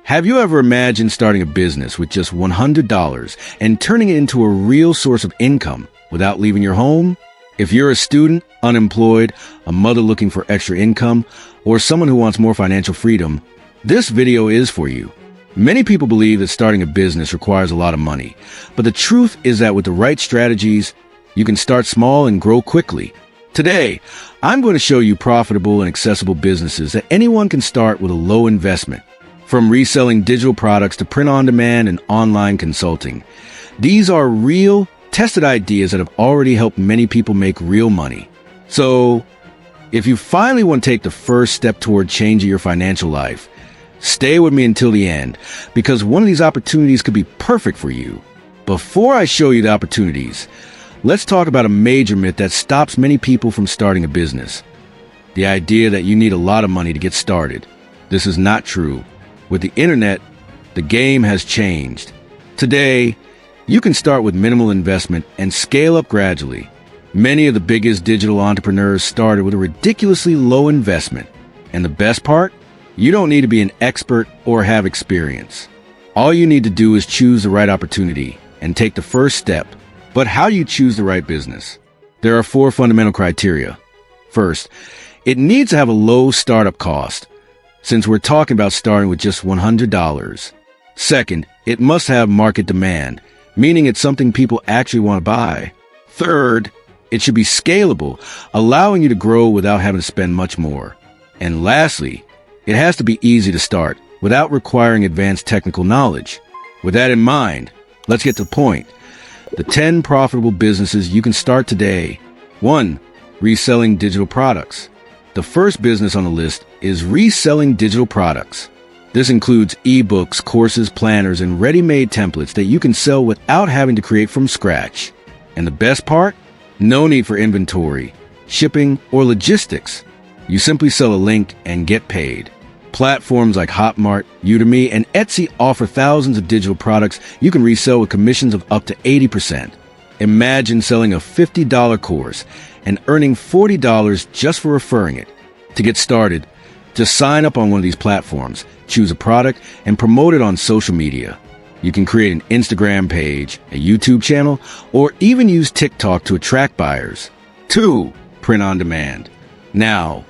Have you ever imagined starting a business with just $100 and turning it into a real source of income without leaving your home? If you're a student, unemployed, a mother looking for extra income, or someone who wants more financial freedom, this video is for you. Many people believe that starting a business requires a lot of money, but the truth is that with the right strategies, you can start small and grow quickly. Today, I'm going to show you profitable and accessible businesses that anyone can start with a low investment. From reselling digital products to print-on-demand and online consulting. These are real, tested ideas that have already helped many people make real money. So, if you finally want to take the first step toward changing your financial life, stay with me until the end, because one of these opportunities could be perfect for you. Before I show you the opportunities, let's talk about a major myth that stops many people from starting a business. The idea that you need a lot of money to get started. This is not true. With the internet, the game has changed. Today, you can start with minimal investment and scale up gradually. Many of the biggest digital entrepreneurs started with a ridiculously low investment. And the best part? You don't need to be an expert or have experience. All you need to do is choose the right opportunity and take the first step. But how do you choose the right business? There are 4 fundamental criteria. First, it needs to have a low startup cost, since we're talking about starting with just $100. Second, it must have market demand, meaning it's something people actually want to buy. Third, it should be scalable, allowing you to grow without having to spend much more. And lastly, it has to be easy to start, without requiring advanced technical knowledge. With that in mind, let's get to the point. The 10 profitable businesses you can start today. 1. Reselling digital products. The first business on the list is reselling digital products. This includes ebooks, courses, planners, and ready-made templates that you can sell without having to create from scratch. And the best part? No need for inventory, shipping, or logistics. You simply sell a link and get paid. Platforms like Hotmart, Udemy, and Etsy offer thousands of digital products you can resell with commissions of up to 80%. Imagine selling a $50 course and earning $40 just for referring it. To get started, just sign up on one of these platforms, choose a product, and promote it on social media. You can create an Instagram page, a YouTube channel, or even use TikTok to attract buyers. 2. Print on demand. Now,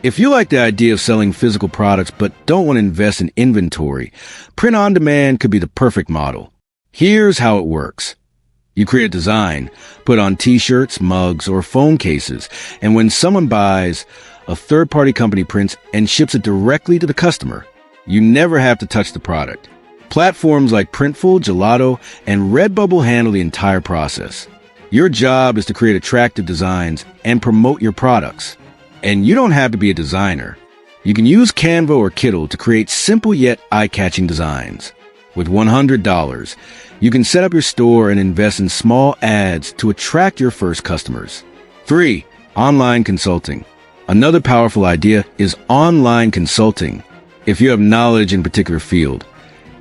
if you like the idea of selling physical products but don't want to invest in inventory, print on demand could be the perfect model. Here's how it works. You create a design, put on t-shirts, mugs, or phone cases, and when someone buys, a third-party company prints and ships it directly to the customer. You never have to touch the product. Platforms like Printful, Gelato, and Redbubble handle the entire process. Your job is to create attractive designs and promote your products. And you don't have to be a designer. You can use Canva or Kittl to create simple yet eye-catching designs. With $100, you can set up your store and invest in small ads to attract your first customers. 3. Online consulting. Another powerful idea is online consulting. If you have knowledge in a particular field,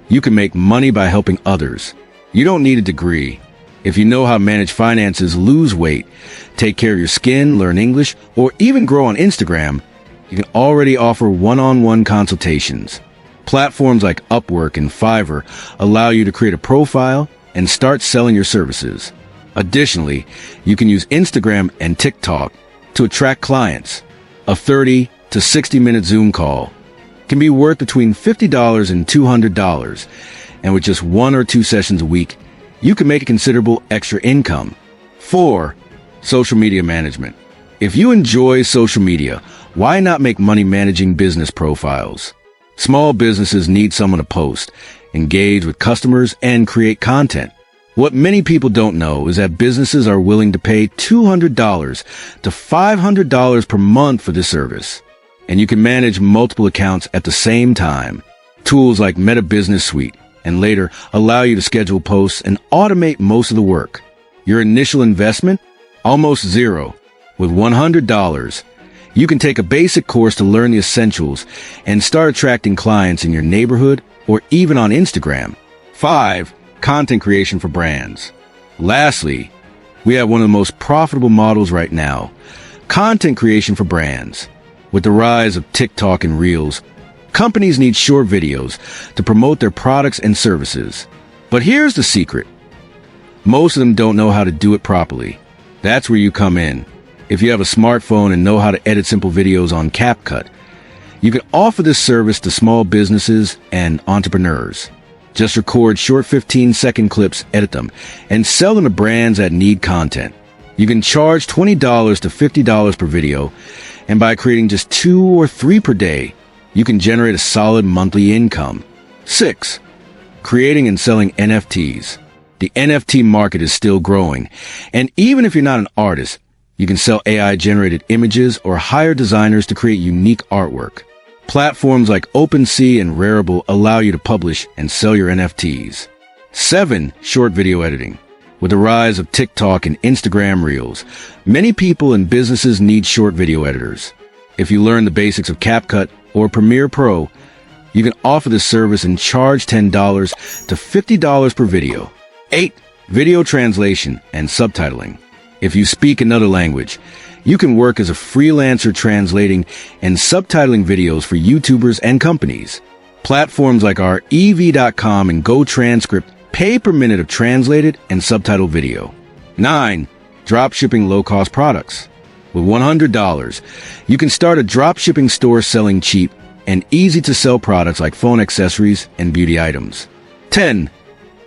you can make money by helping others. You don't need a degree. If you know how to manage finances, lose weight, take care of your skin, learn English, or even grow on Instagram, you can already offer one-on-one consultations. Platforms like Upwork and Fiverr allow you to create a profile and start selling your services. Additionally, you can use Instagram and TikTok to attract clients. A 30 to 60-minute Zoom call can be worth between $50 and $200, and with just 1 or 2 sessions a week, you can make a considerable extra income. 4. Social media management. If you enjoy social media, why not make money managing business profiles? Small businesses need someone to post, engage with customers, and create content. What many people don't know is that businesses are willing to pay $200 to $500 per month for this service. And you can manage multiple accounts at the same time. Tools like Meta Business Suite and later allow you to schedule posts and automate most of the work. Your initial investment? Almost zero. With $100, you can take a basic course to learn the essentials and start attracting clients in your neighborhood or even on Instagram. 5. Content creation for brands. Lastly, we have one of the most profitable models right now, content creation for brands. With the rise of TikTok and Reels, Companies need short videos to promote their products and services. But here's the secret. Most of them don't know how to do it properly. That's where you come in. If you have a smartphone and know how to edit simple videos on CapCut, you can offer this service to small businesses and entrepreneurs. Just record short 15-second clips, edit them, and sell them to brands that need content. You can charge $20 to $50 per video, and by creating just 2 or 3 per day, you can generate a solid monthly income. 6. Creating and selling NFTs. The NFT market is still growing, and even if you're not an artist, you can sell AI-generated images or hire designers to create unique artwork. Platforms like OpenSea and Rarible allow you to publish and sell your NFTs. 7. Short video editing. With the rise of TikTok and Instagram Reels, many people and businesses need short video editors. If you learn the basics of CapCut or Premiere Pro, you can offer this service and charge $10 to $50 per video. 8. Video translation and subtitling. If you speak another language, you can work as a freelancer translating and subtitling videos for YouTubers and companies. Platforms like our EV.com and GoTranscript pay per minute of translated and subtitled video. 9. Dropshipping low-cost products. With $100, you can start a dropshipping store selling cheap and easy-to-sell products like phone accessories and beauty items. 10.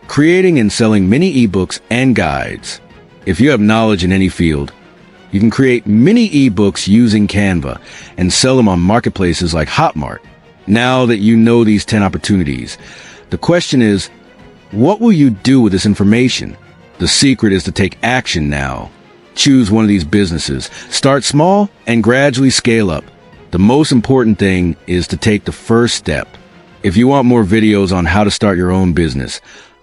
Creating and selling mini ebooks and guides. If you have knowledge in any field, you can create mini ebooks using Canva and sell them on marketplaces like Hotmart. Now that you know these 10 opportunities, the question is, what will you do with this information? The secret is to take action now. Choose one of these businesses, start small, and gradually scale up. The most important thing is to take the first step. If you want more videos on how to start your own business,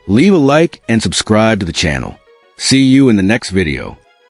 leave a like and subscribe to the channel. See you in the next video.